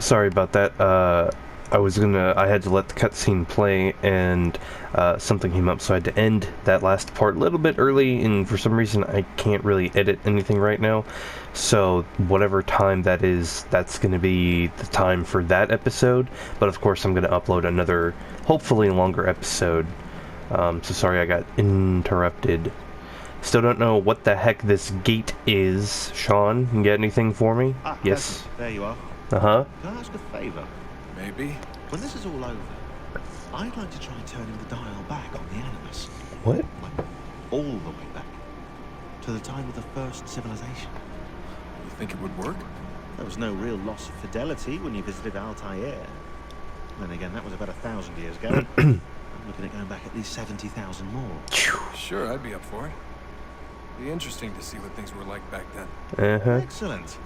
sorry about that. I had to let the cutscene play, and something came up, so I had to end that last part a little bit early, and for some reason I can't really edit anything right now. So whatever time that is, that's going to be the time for that episode. But of course I'm going to upload another, hopefully longer episode. So sorry I got interrupted. Still don't know what the heck this gate is. Sean, you get anything for me? Yes. There you are. Uh-huh. Can I ask a favour? Maybe. When this is all over, I'd like to try turning the dial back on the Animus. What? Like, all the way back. To the time of the first civilization. You think it would work? There was no real loss of fidelity when you visited Altair. Then again, that was about 1,000 years ago. I'm looking at going back at least 70,000 more. Sure, I'd be up for it. Be interesting to see what things were like back then. Uh-huh. Excellent.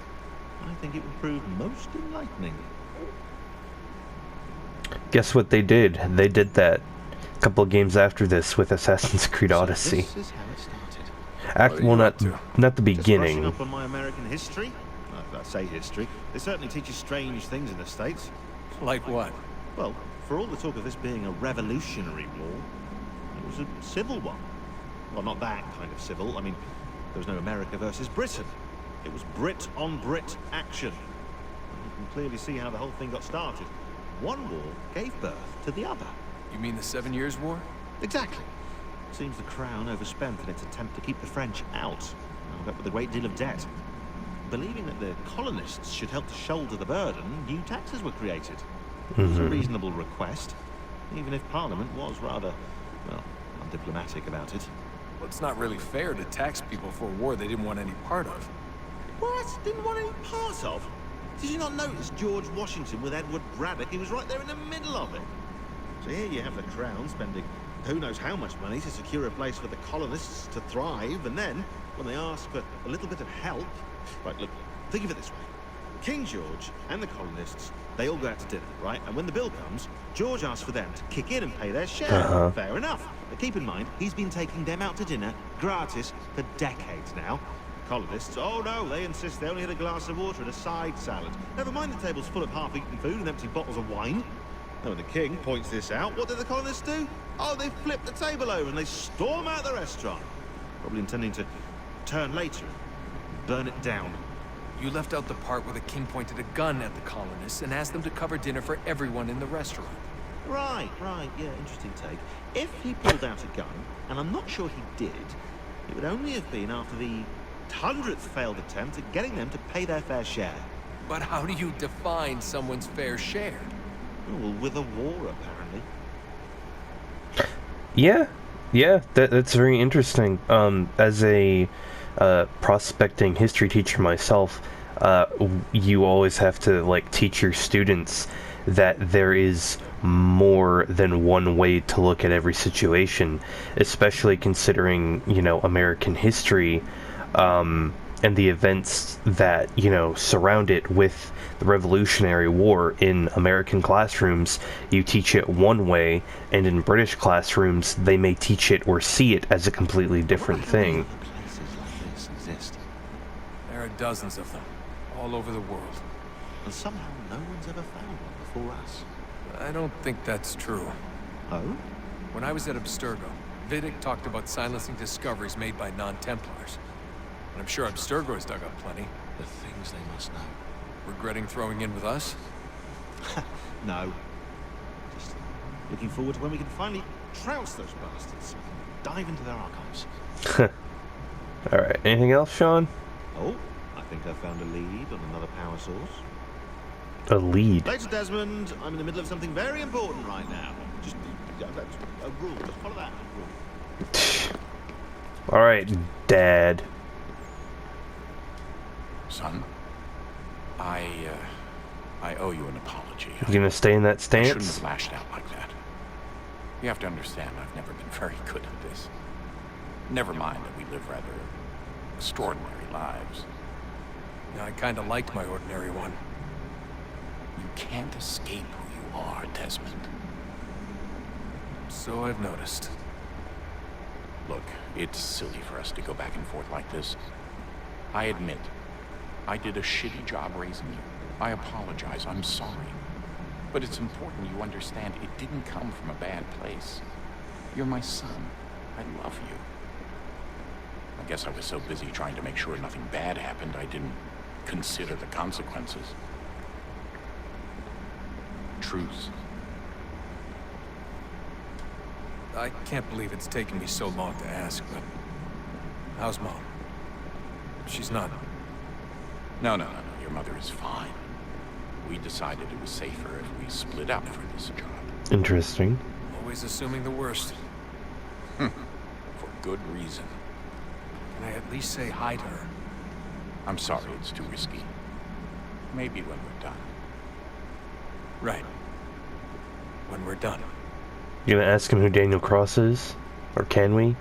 I think it would prove most enlightening. Guess what they did? They did that a couple of games after this with Assassin's Creed Odyssey. So this is how it started. Well, not the beginning. Just brushing up on my American history? Well, I say history. They certainly teach you strange things in the States. Like what? Well, for all the talk of this being a revolutionary war, it was a civil one. Well, not that kind of civil. I mean, there was no America versus Britain. It was Brit on Brit action. And you can clearly see how the whole thing got started. One war gave birth to the other. You mean the 7 Years' War? Exactly. Seems the Crown overspent in its attempt to keep the French out, wound up with a great deal of debt. Believing that the colonists should help to shoulder the burden, new taxes were created. It was a reasonable request, even if Parliament was rather, well, undiplomatic about it. Well, it's not really fair to tax people for a war they didn't want any part of. What? Didn't want any part of? Did you not notice George Washington with Edward Braddock? He was right there in the middle of it. So here you have the Crown spending who knows how much money to secure a place for the colonists to thrive, and then, when they ask for a little bit of help... Right, look, think of it this way. King George and the colonists, they all go out to dinner, right? And when the bill comes, George asks for them to kick in and pay their share. Fair enough. But keep in mind, he's been taking them out to dinner, gratis, for decades now. Colonists, oh no, they insist they only had a glass of water and a side salad. Never mind the tables full of half-eaten food and empty bottles of wine. And when the king points this out, what do the colonists do? Oh, they flip the table over and they storm out the restaurant. Probably intending to turn later and burn it down. You left out the part where the king pointed a gun at the colonists and asked them to cover dinner for everyone in the restaurant. Right, yeah, interesting take. If he pulled out a gun, and I'm not sure he did, it would only have been after the 100th failed attempt at getting them to pay their fair share. But how do you define someone's fair share? Well, with a war, apparently. Yeah, that's very interesting. As a prospecting history teacher myself, you always have to like teach your students that there is more than one way to look at every situation, especially considering, you know, American history, and the events that, you know, surround it with the Revolutionary War. In American classrooms, you teach it one way, and in British classrooms, they may teach it or see it as a completely different thing. Places like this exist, There are dozens of them, all over the world. and somehow no one's ever found one before us. I don't think that's true. Oh? When I was at Abstergo, Vidic talked about silencing discoveries made by non-Templars. And I'm sure Abstergo has dug up plenty. The things they must know. Regretting throwing in with us? No. Just looking forward to when we can finally trounce those bastards. Dive into their archives. Alright, anything else, Sean? Oh, I think I found a lead on another power source. A lead. Later, Desmond. I'm in the middle of something very important right now. Just that's a rule. Just follow that rule. Alright, Dad. Son, I owe you an apology. You gonna stay in that I shouldn't stance? have lashed out like that. You have to understand, I've never been very good at this. Never mind that we live rather extraordinary lives. I kinda liked my ordinary one. You can't escape who you are, Desmond. So I've noticed. Look, it's silly for us to go back and forth like this. I admit, I did a shitty job raising you. I apologize. I'm sorry. But it's important you understand it didn't come from a bad place. You're my son. I love you. I guess I was so busy trying to make sure nothing bad happened, I didn't consider the consequences. Truce. I can't believe it's taken me so long to ask, but how's Mom? She's not... No. Your mother is fine. We decided it was safer if we split up for this job. Interesting. Always assuming the worst. For good reason. Can I at least say hi to her? I'm sorry, it's too risky. Maybe when we're done. Right. When we're done. You gonna ask him who Daniel Cross is? Or can we?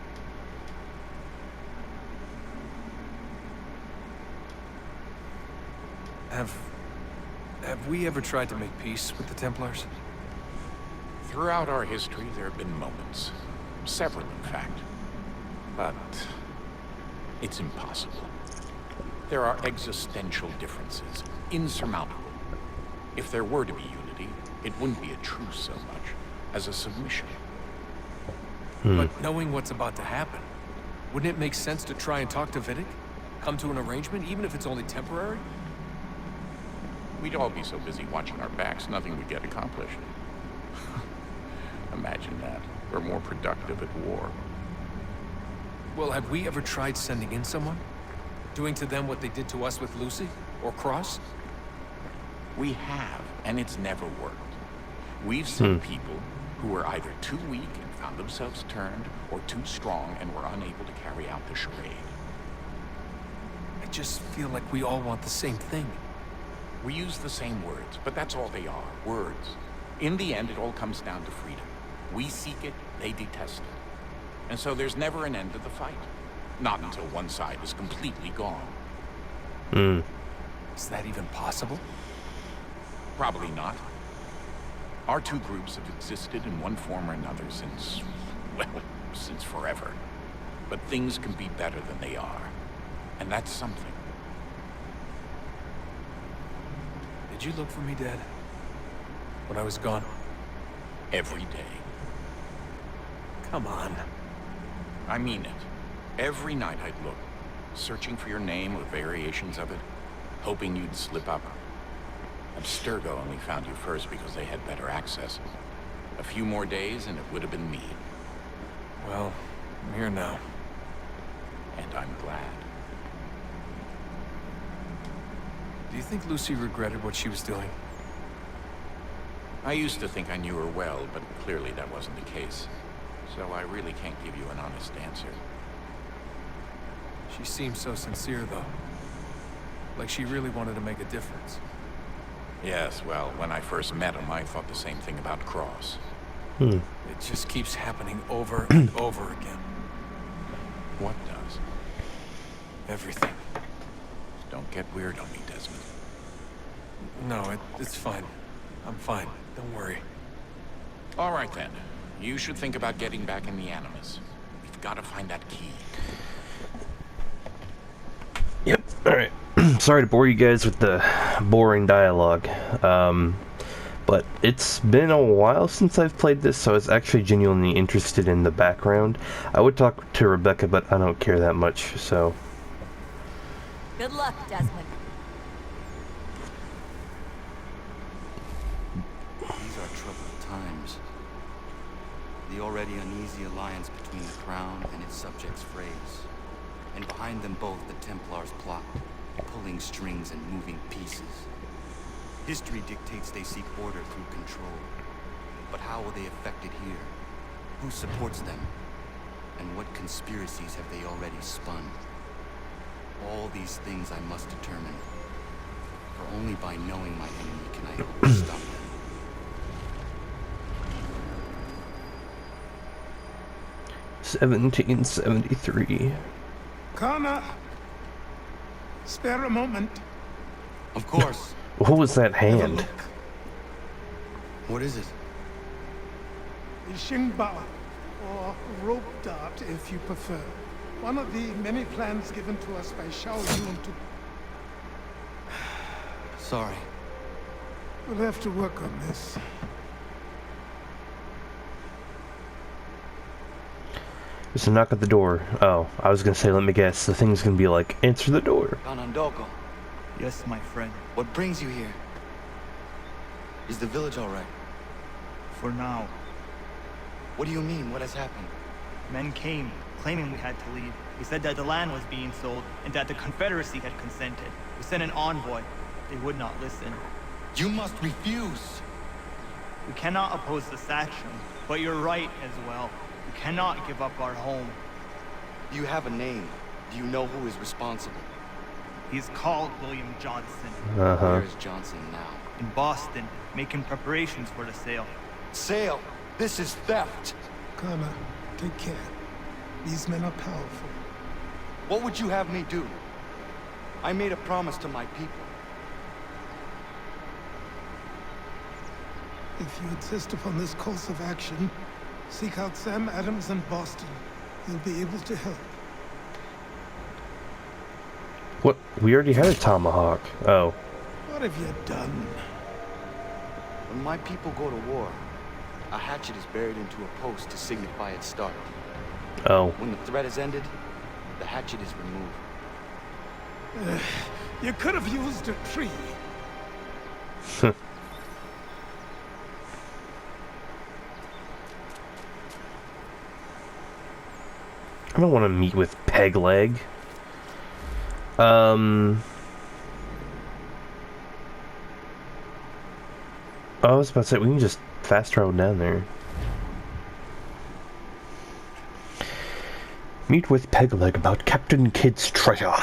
Have we ever tried to make peace with the Templars? Throughout our history, there have been moments. Several, in fact. But it's impossible. There are existential differences, insurmountable. If there were to be unity, it wouldn't be a truce so much as a submission. But knowing what's about to happen, wouldn't it make sense to try and talk to Vidic? Come to an arrangement, even if it's only temporary? We'd all be so busy watching our backs, nothing would get accomplished. Imagine that. We're more productive at war. Well, have we ever tried sending in someone? Doing to them what they did to us with Lucy? Or Cross? We have, and it's never worked. We've sent people who were either too weak and found themselves turned, or too strong and were unable to carry out the charade. I just feel like we all want the same thing. We use the same words, but that's all they are, words. In the end, it all comes down to freedom. We seek it, they detest it. And so there's never an end to the fight. Not until one side is completely gone. Is that even possible? Probably not. Our two groups have existed in one form or another since, well, since forever. But things can be better than they are. And that's something. Did you look for me, Dad? When I was gone? Every day. Come on. I mean it. Every night I'd look, searching for your name or variations of it, hoping you'd slip up. Abstergo only found you first because they had better access. A few more days and it would have been me. Well, I'm here now. And I'm glad. Do you think Lucy regretted what she was doing? I used to think I knew her well, but clearly that wasn't the case. So I really can't give you an honest answer. She seemed so sincere, though. Like she really wanted to make a difference. Yes, well, when I first met him, I thought the same thing about Cross. It just keeps happening over and over again. What does? Everything. Don't get weird on me, Desmond. No, it's fine. I'm fine. Don't worry. All right, then. You should think about getting back in the Animus. We've got to find that key. Yep. Alright. Sorry to bore you guys with the boring dialogue. But it's been a while since I've played this, so I was actually genuinely interested in the background. I would talk to Rebecca, but I don't care that much, so... Good luck, Desmond. These are troubled times. The already uneasy alliance between the Crown and its subjects frays. And behind them both the Templars plot, pulling strings and moving pieces. History dictates they seek order through control. But how will they affect it here? Who supports them? And what conspiracies have they already spun? All these things I must determine. For only by knowing my enemy can I hope to stop them. $17.73. Connor, spare a moment. Of course. What was that Have a hand? look. What is it? The Xingba, or rope dart if you prefer. One of the many plans given to us by Xiao Yun to... Sorry. We'll have to work on this. There's a knock at the door. Oh, I was gonna say, let me guess. The thing's gonna be like, answer the door. Kanandoko, Yes, my friend. what brings you here? Is the village all right? For now. What do you mean? What has happened? Men came, claiming we had to leave. They said that the land was being sold, and that the Confederacy had consented. We sent an envoy. They would not listen. You must refuse. We cannot oppose this action, but you're right as well. We cannot give up our home. Do you have a name? Do you know who is responsible? He's called William Johnson. Where is Johnson now? In Boston, making preparations for the sale. Sale! This is theft! Kana, take care. These men are powerful. What would you have me do? I made a promise to my people. If you insist upon this course of action, seek out Sam Adams in Boston. He'll be able to help. What? We already had a tomahawk. Oh. What have you done? When my people go to war, a hatchet is buried into a post to signify its start. Oh. When the threat is ended, the hatchet is removed. You could have used a tree. I don't want to meet with Pegleg. I was about to say, we can just fast travel down there. Meet with Pegleg about Captain Kidd's treasure.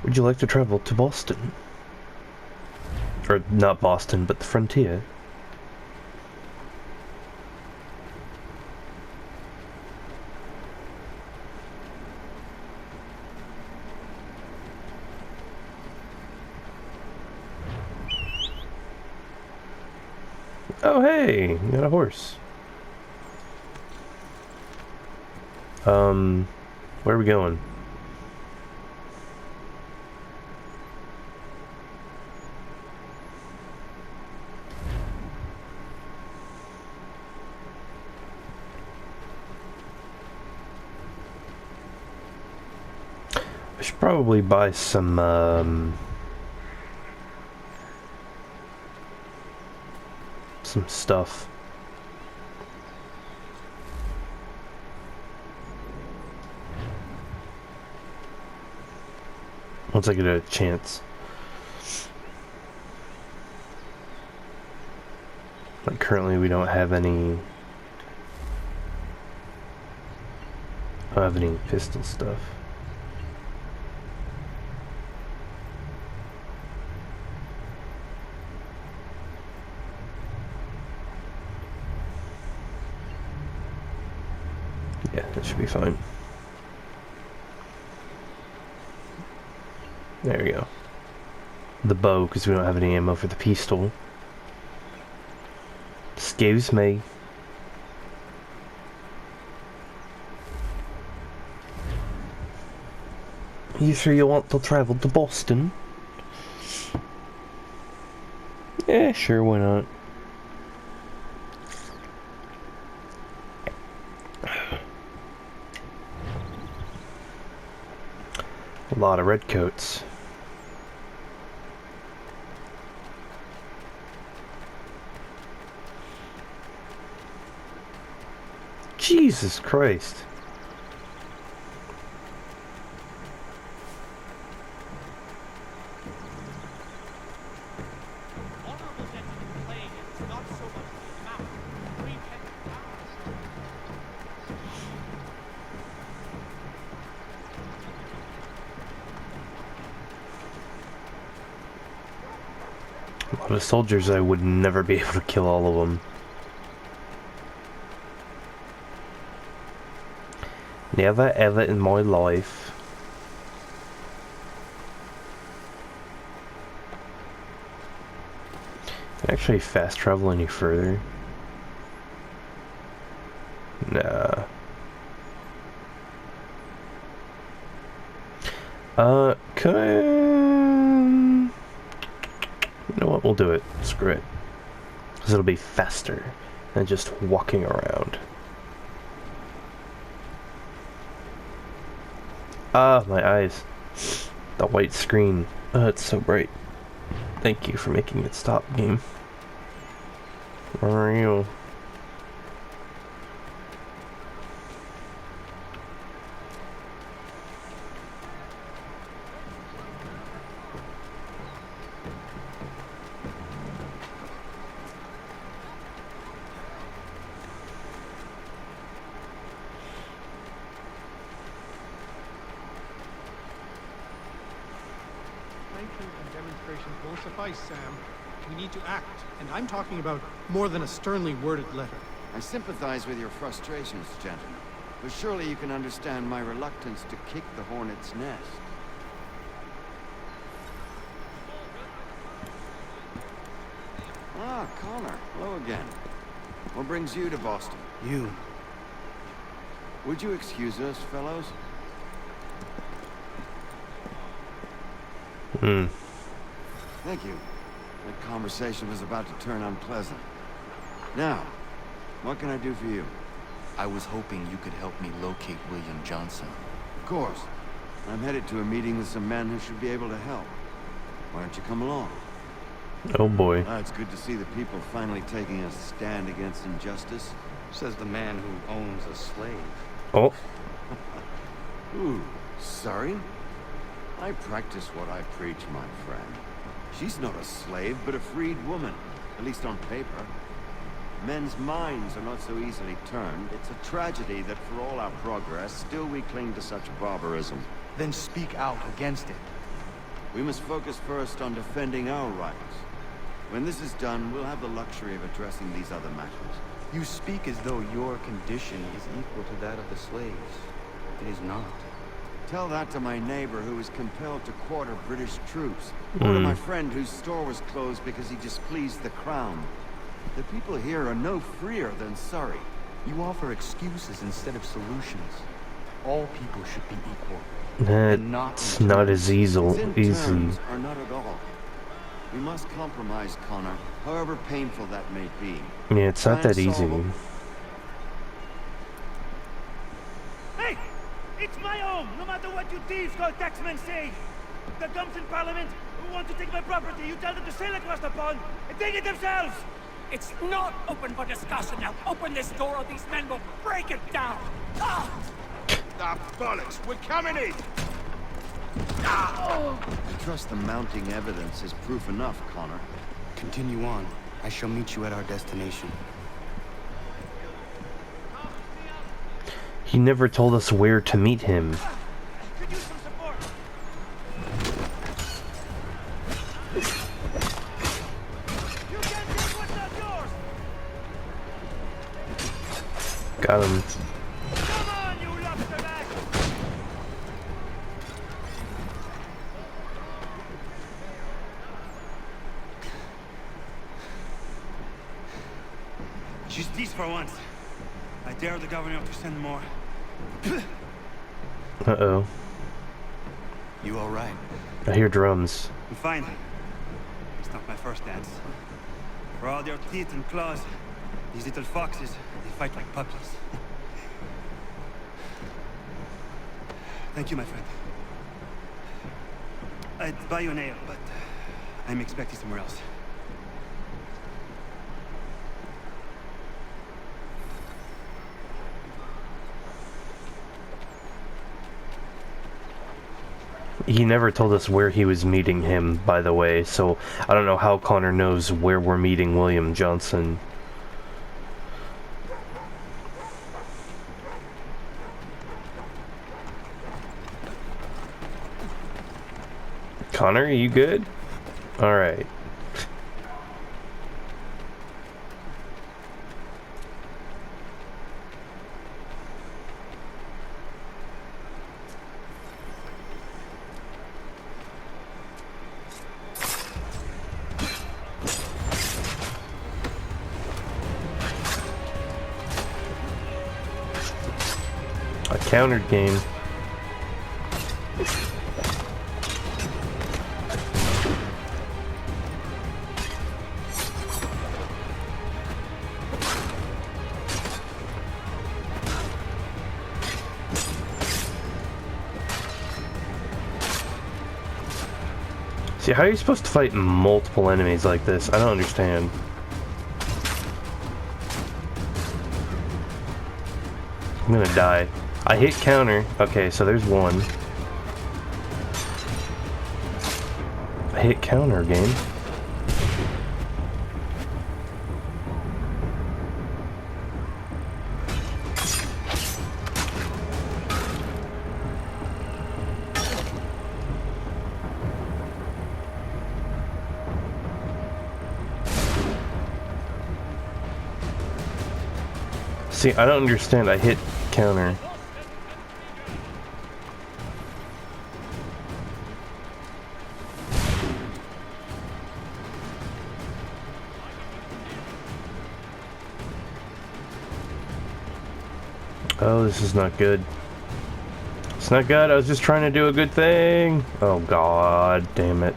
Would you like to travel to Boston? Or not Boston, but the frontier. Oh hey, you got a horse. Where are we going? I should probably buy some stuff. Once I get a chance. Like currently we don't have any... I don't have any pistol stuff. Yeah, that should be fine. There we go. The bow, because we don't have any ammo for the pistol. Excuse me. You sure you want to travel to Boston? Yeah, sure, why not? A lot of redcoats. Jesus Christ. A lot of soldiers, I would never be able to kill all of them. Never ever in my life. Actually fast travel any further? Nah. Could I... You know what, we'll do it. Screw it. Because it'll be faster than just walking around. Ah, my eyes. The white screen. It's so bright. Thank you for making it stop, game. Where are you? Thanking and demonstrations won't suffice, Sam. We need to act, and I'm talking about more than a sternly worded letter. I sympathize with your frustrations, gentlemen, but surely you can understand my reluctance to kick the hornet's nest. Ah, Connor. Hello again. What brings you to Boston? You. Would you excuse us, fellows? Thank you. That conversation was about to turn unpleasant. Now, what can I do for you? I was hoping you could help me locate William Johnson. Of course. I'm headed to a meeting with some men who should be able to help. Why don't you come along? Oh boy. It's good to see the people finally taking a stand against injustice. Says the man who owns a slave. Oh. Ooh, sorry? I practice what I preach, my friend. She's not a slave, but a freed woman, at least on paper. Men's minds are not so easily turned. It's a tragedy that for all our progress, still we cling to such barbarism. Then speak out against it. We must focus first on defending our rights. When this is done, we'll have the luxury of addressing these other matters. You speak as though your condition is equal to that of the slaves. It is not. Tell that to my neighbor who was compelled to quarter British troops. Or to my friend whose store was closed because he displeased the crown. The people here are no freer than Surrey. You offer excuses instead of solutions. All people should be equal. That's not as easy. Terms are not at all. We must compromise, Connor, however painful that may be. Yeah, it's not that easy. Hey! It's my home, no matter what you thieves called taxmen say! The gums in Parliament who want to take my property, you tell them to sail across the pond and take it themselves! It's not open for discussion now. Open this door or these men will break it down! Ah! Ah, bollocks! We're coming in! I trust the mounting evidence is proof enough, Connor. Continue on. I shall meet you at our destination. He never told us where to meet him. Could use some support. You can't take what's not yours! Got him. Come on, you lobster bag! Justice for once. I dare the governor to send more. Uh-oh. You all right? I hear drums. I'm fine. It's not my first dance. For all their teeth and claws, these little foxes, they fight like puppies. Thank you, my friend. I'd buy you an ale, but I'm expecting somewhere else. He never told us where he was meeting him, by the way, so I don't know how Connor knows where we're meeting William Johnson. Connor, are you good? Alright. countered, game. See, how are you supposed to fight multiple enemies like this? I don't understand. I'm gonna die. I hit counter. Okay, so there's one. I hit counter again. See, I don't understand. I hit counter. Oh, this is not good. It's not good. I was just trying to do a good thing. Oh, God damn it.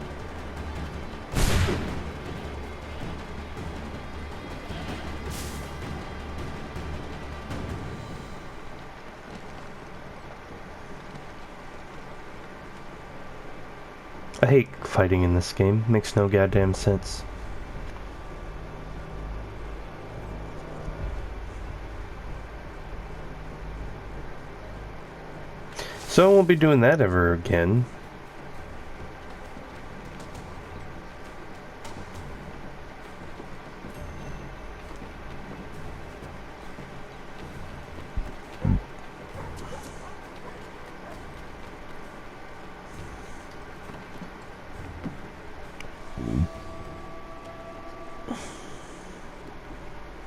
I hate fighting in this game. Makes no goddamn sense. So I won't be doing that ever again.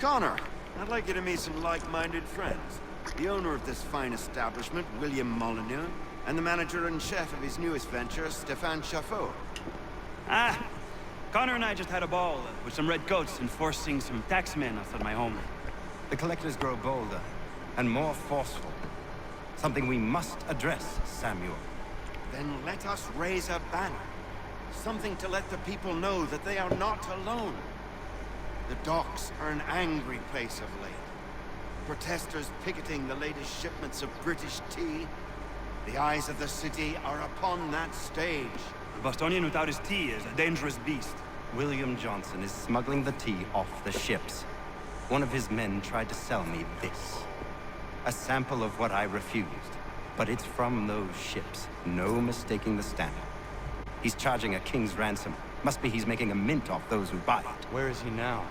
Connor, I'd like you to meet some like-minded friends. The owner of this fine establishment, William Molyneux, and the manager and chef of his newest venture, Stéphane Chaffeau. Ah, Connor and I just had a ball with some red coats enforcing some taxmen outside my home. The collectors grow bolder and more forceful. Something we must address, Samuel. Then let us raise a banner. Something to let the people know that they are not alone. The docks are an angry place of late. Protesters picketing the latest shipments of British tea. The eyes of the city are upon that stage. A Bostonian without his tea is a dangerous beast. William Johnson is smuggling the tea off the ships. One of his men tried to sell me this. A sample of what I refused. But it's from those ships. No mistaking the stamp. He's charging a king's ransom. Must be he's making a mint off those who buy it. Where is he now?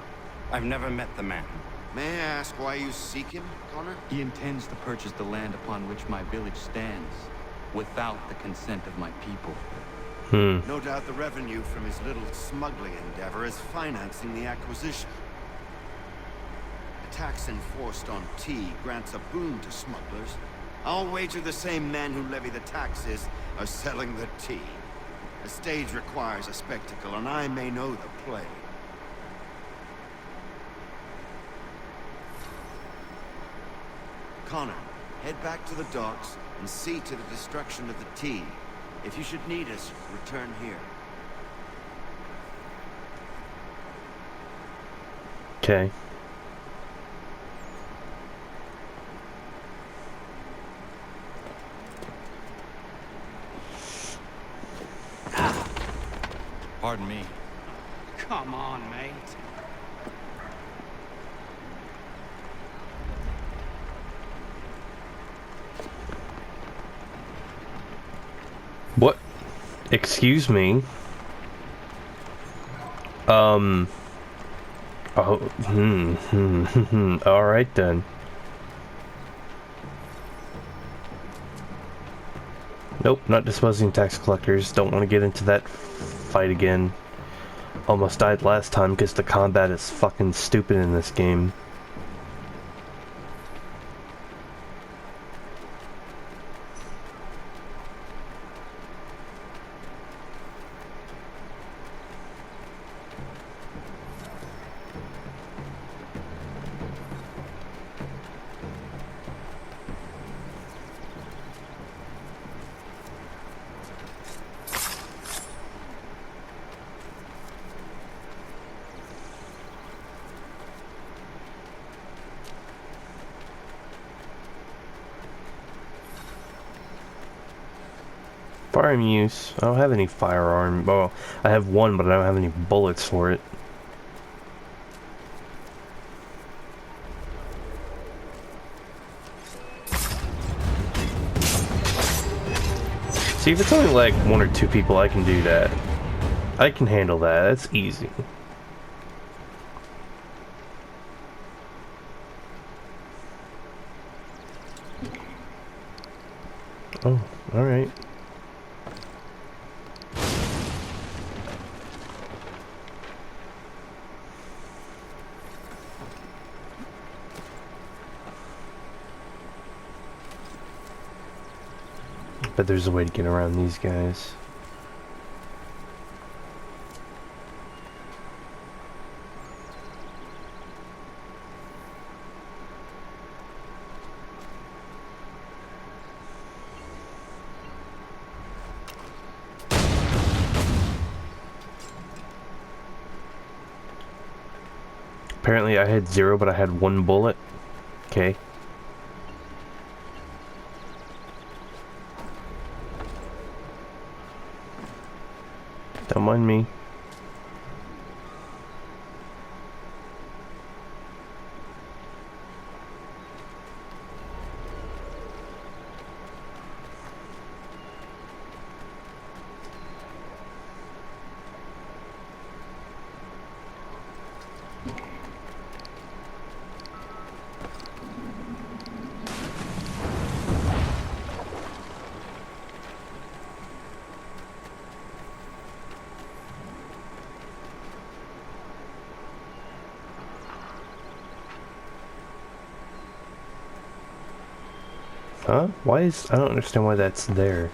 I've never met the man. May I ask why you seek him, Connor? He intends to purchase the land upon which my village stands, without the consent of my people. No doubt the revenue from his little smuggling endeavor is financing the acquisition. A tax enforced on tea grants a boon to smugglers. I'll wager the same men who levy the taxes are selling the tea. A stage requires a spectacle, and I may know the play. Connor, head back to the docks and see to the destruction of the tea. If you should need us, return here. Okay. Pardon me. Come on, mate. What? Excuse me? Oh, alright then. Nope, not disposing tax collectors. Don't want to get into that fight again. Almost died last time because the combat is fucking stupid in this game. Firearm use. I don't have any firearm. Well, I have one, but I don't have any bullets for it. See, if it's only like 1 or 2 people, I can do that. I can handle that. That's easy. Oh, alright. But there's a way to get around these guys. Apparently I had 0, but I had 1 bullet. Okay. Don't mind me. Huh? Why is... I don't understand why that's there.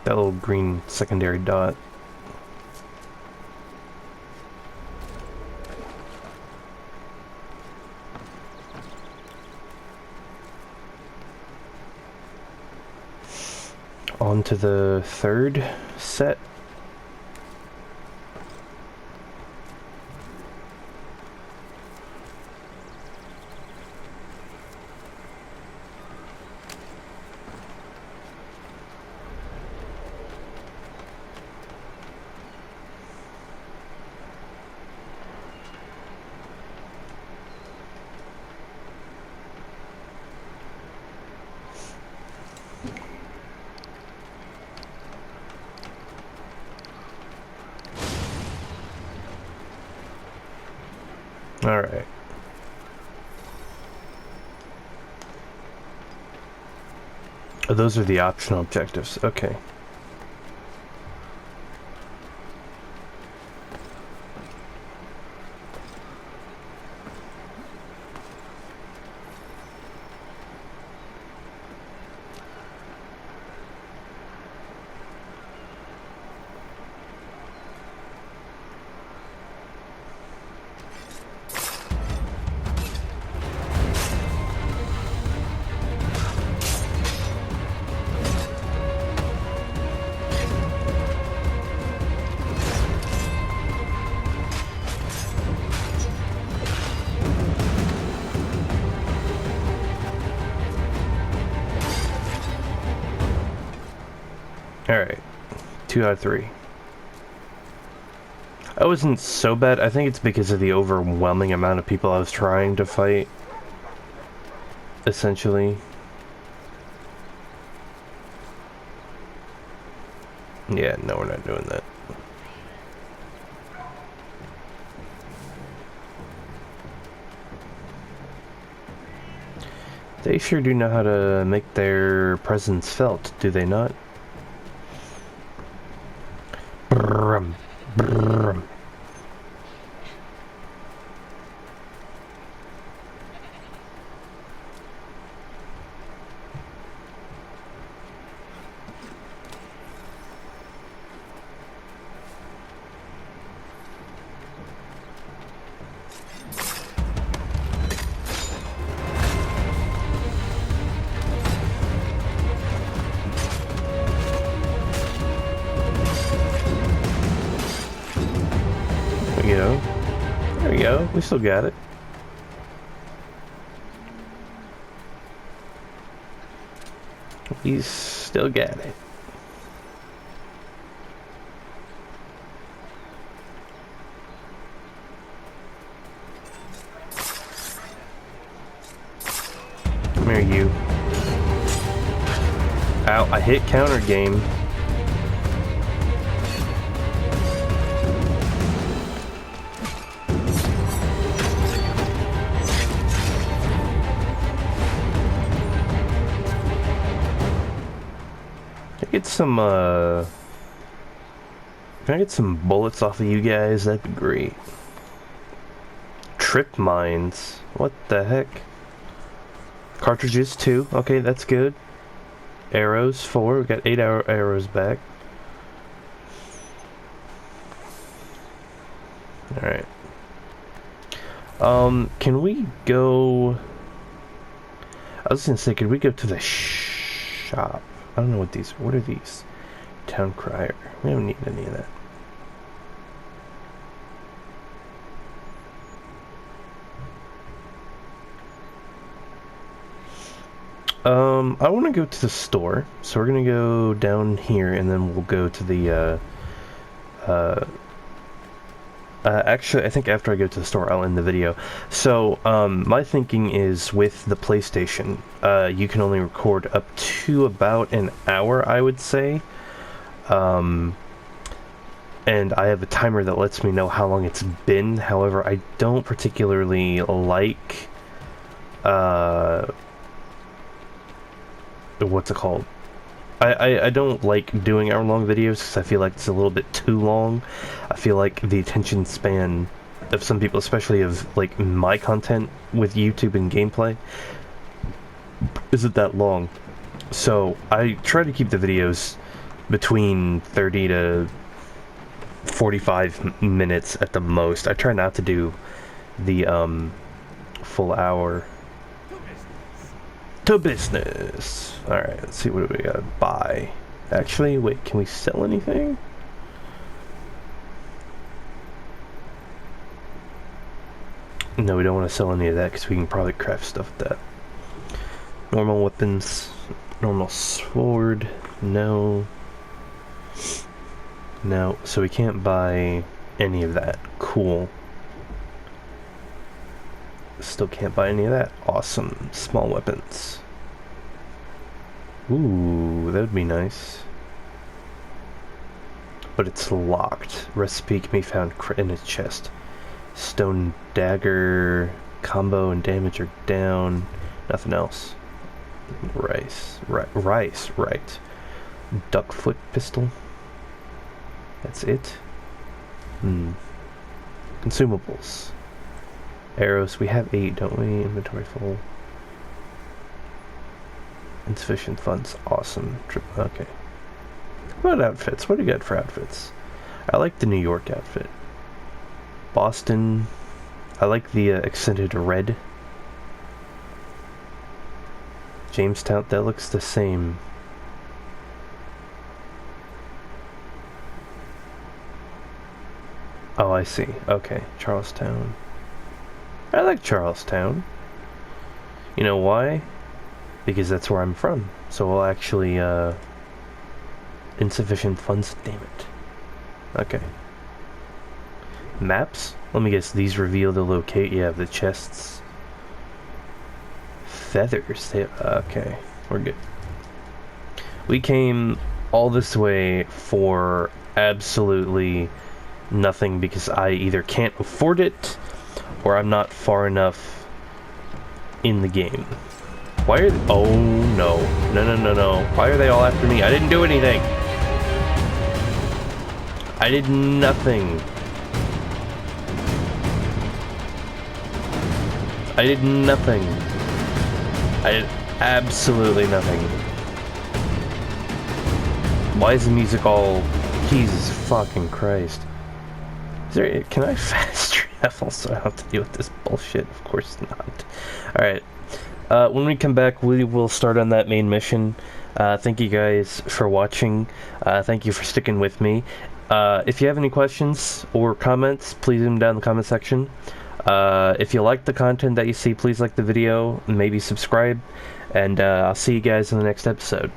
That little green secondary dot. On to the 3rd set. Alright. Oh, those are the optional objectives. Okay. Alright. 2 out of 3. I wasn't so bad. I think it's because of the overwhelming amount of people I was trying to fight. Essentially. Yeah, no, we're not doing that. They sure do know how to make their presence felt, do they not? Brum, brum. There we go. We still got it. We still got it. Come here, you. Ow, I hit counter game. Get some, can I get some bullets off of you guys? That'd be great. Trip mines. What the heck? Cartridges 2. Okay, that's good. Arrows 4. We got 8 arrows back. Alright. Can we go... I was gonna say, could we go to the shop? I don't know what these... What are these? Town crier. We don't need any of that. I want to go to the store, so we're gonna go down here, and then we'll go to the, actually, I think after I go to the store, I'll end the video. So, my thinking is with the PlayStation, you can only record up to about an hour, I would say. And I have a timer that lets me know how long it's been. However, I don't particularly like, what's it called? I don't like doing hour-long videos because I feel like it's a little bit too long. I feel like the attention span of some people, especially of like my content with YouTube and gameplay, isn't that long. So I try to keep the videos between 30 to 45 minutes at the most. I try not to do the full hour. To business. Alright, let's see, what do we gotta buy? Actually, wait, can we sell anything? No, we don't want to sell any of that because we can probably craft stuff with that. Normal weapons. Normal sword. No. No, so we can't buy any of that. Cool. Still can't buy any of that. Awesome. Small weapons. Ooh, that would be nice. But it's locked. Recipe can be found in a chest. Stone dagger, combo and damage are down. Nothing else. Rice. Right. Duckfoot pistol. That's it. Consumables. Arrows, we have 8, don't we? Inventory full. Insufficient funds. Awesome. Okay. What about outfits? What do you got for outfits? I like the New York outfit. Boston. I like the accented red. Jamestown, that looks the same. Oh, I see. Okay. Charlestown. I like Charlestown. You know why? Because that's where I'm from. So we'll actually, insufficient funds, damn it. Okay. Maps? Let me guess, these reveal the the chests. Feathers, okay, we're good. We came all this way for absolutely nothing because I either can't afford it or I'm not far enough in the game. Why are they, oh no. No. Why are they all after me? I didn't do anything. I did nothing. I did nothing. I did absolutely nothing. Why is the music all... Jesus fucking Christ. Is there... Can I fast travel so I don't have to deal with this bullshit? Of course not. Alright. When we come back, we will start on that main mission. Thank you guys for watching. Thank you for sticking with me. If you have any questions or comments, please leave them down in the comment section. If you like the content that you see, please like the video and maybe subscribe. And I'll see you guys in the next episode.